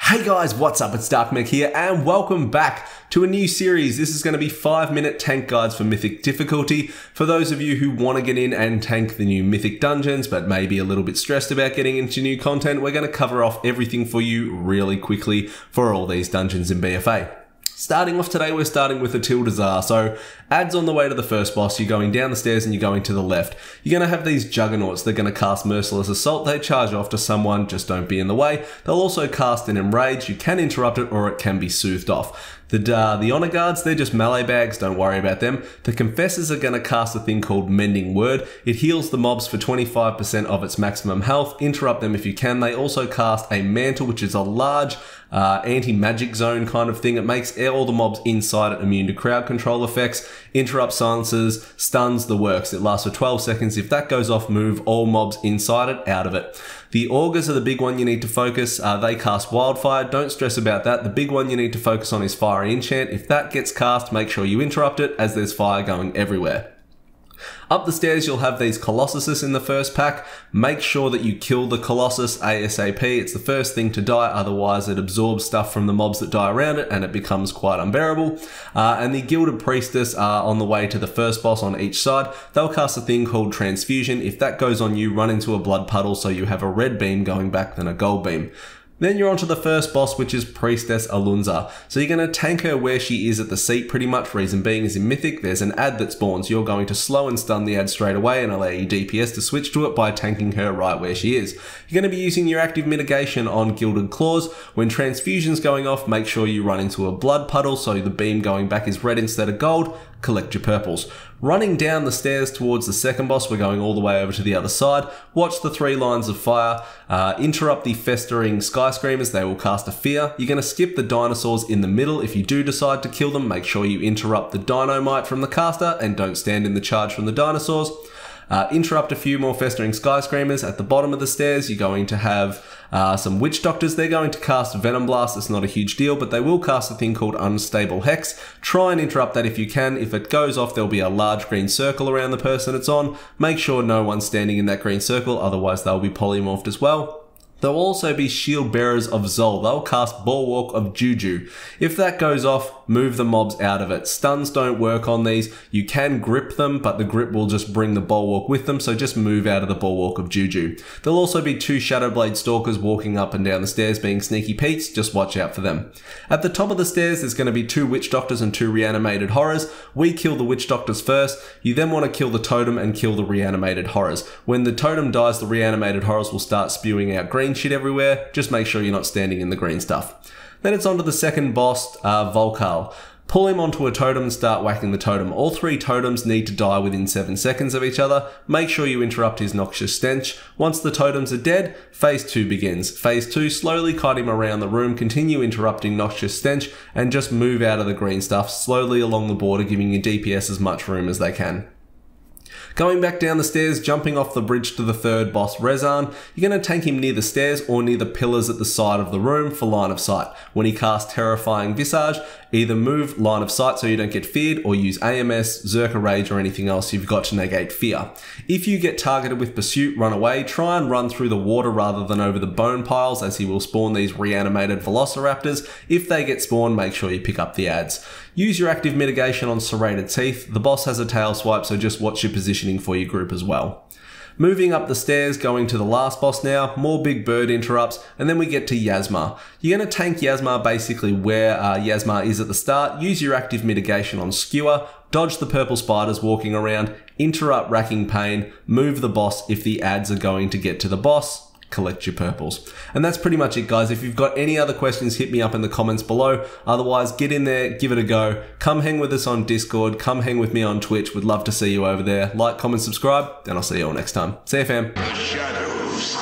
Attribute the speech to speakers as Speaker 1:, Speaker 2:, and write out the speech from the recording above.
Speaker 1: Hey guys, what's up? It's Darkmech here and welcome back to a new series. This is going to be 5-minute tank guides for Mythic difficulty. For those of you who want to get in and tank the new Mythic dungeons but maybe a little bit stressed about getting into new content, we're going to cover off everything for you really quickly for all these dungeons in BFA. Starting off today, we're starting with Atal'Dazar. So, adds on the way to the first boss, you're going down the stairs and you're going to the left. You're going to have these juggernauts. They're going to cast Merciless Assault. They charge off to someone, just don't be in the way. They'll also cast an Enrage. You can interrupt it or it can be soothed off. The Honor Guards, they're just melee bags, don't worry about them. The Confessors are going to cast a thing called Mending Word. It heals the mobs for 25% of its maximum health. Interrupt them if you can. They also cast a Mantle, which is a large anti-magic zone kind of thing. It makes all the mobs inside it immune to crowd control effects, interrupt silences, stuns, the works. It lasts for 12 seconds. If that goes off, move all mobs inside it out of it. The Augurs are the big one you need to focus. They cast Wildfire. Don't stress about that. The big one you need to focus on is Fire Enchant. If that gets cast, make sure you interrupt it as there's fire going everywhere. Up the stairs, you'll have these Colossuses in the first pack. Make sure that you kill the Colossus ASAP. It's the first thing to die, otherwise it absorbs stuff from the mobs that die around it and it becomes quite unbearable. And the Gilded Priestess are on the way to the first boss on each side. They'll cast a thing called Transfusion. If that goes on you, run into a blood puddle so you have a red beam going back than a gold beam. Then you're onto the first boss, which is Priestess Atal'Dazar. So you're going to tank her where she is at the seat pretty much. Reason being is in Mythic, there's an ad that spawns. You're going to slow and stun the ad straight away and allow your DPS to switch to it by tanking her right where she is. You're going to be using your active mitigation on Gilded Claws. When Transfusion's going off, make sure you run into a blood puddle so the beam going back is red instead of gold. Collect your purples. Running down the stairs towards the second boss, we're going all the way over to the other side. Watch the 3 lines of fire. Interrupt the festering Sky Screamers. They will cast a Fear. You're going to skip the dinosaurs in the middle. If you do decide to kill them, make sure you interrupt the Dynamite from the caster and don't stand in the charge from the dinosaurs. Interrupt a few more festering Sky Screamers. At the bottom of the stairs, you're going to have some Witch Doctors. They're going to cast Venom Blast. It's not a huge deal, but they will cast a thing called Unstable Hex. Try and interrupt that if you can. If it goes off, there'll be a large green circle around the person it's on. Make sure no one's standing in that green circle, otherwise they'll be polymorphed as well. There'll also be Shield Bearers of Zol. They'll cast Bulwark of Juju. If that goes off, move the mobs out of it. Stuns don't work on these. You can grip them, but the grip will just bring the Bulwark with them, so just move out of the Bulwark of Juju. There'll also be 2 Shadowblade Stalkers walking up and down the stairs being sneaky Pete's. Just watch out for them. At the top of the stairs, there's going to be 2 Witch Doctors and 2 Reanimated Horrors. We kill the Witch Doctors first. You then want to kill the Totem and kill the Reanimated Horrors. When the Totem dies, the Reanimated Horrors will start spewing out green shit everywhere. Just make sure you're not standing in the green stuff. Then it's on to the second boss, Volkal. Pull him onto a totem and start whacking the totem. All 3 totems need to die within 7 seconds of each other. Make sure you interrupt his Noxious Stench. Once the totems are dead, phase 2 begins. Phase 2, slowly kite him around the room, continue interrupting Noxious Stench, and just move out of the green stuff slowly along the border, giving your DPS as much room as they can. Going back down the stairs, jumping off the bridge to the third boss, Rezan, you're going to tank him near the stairs or near the pillars at the side of the room for line of sight. When he casts Terrifying Visage, either move line of sight so you don't get feared or use AMS, Zerka Rage or anything else you've got to negate fear. If you get targeted with Pursuit, run away. Try and run through the water rather than over the bone piles, as he will spawn these reanimated Velociraptors. If they get spawned, make sure you pick up the ads. Use your active mitigation on Serrated Teeth. The boss has a tail swipe, so just watch your positioning for your group as well. Moving up the stairs, going to the last boss now, more big bird interrupts, and then we get to Yasma. You're going to tank Yasma basically where Yasma is at the start. Use your active mitigation on Skewer, dodge the purple spiders walking around, interrupt Racking Pain, move the boss if the ads are going to get to the boss. Collect your purples. And that's pretty much it, guys. If you've got any other questions, hit me up in the comments below. Otherwise, get in there, give it a go. Come hang with us on Discord. Come hang with me on Twitch. Would love to see you over there. Like, comment, subscribe, and I'll see you all next time. See you, fam.
Speaker 2: The shadows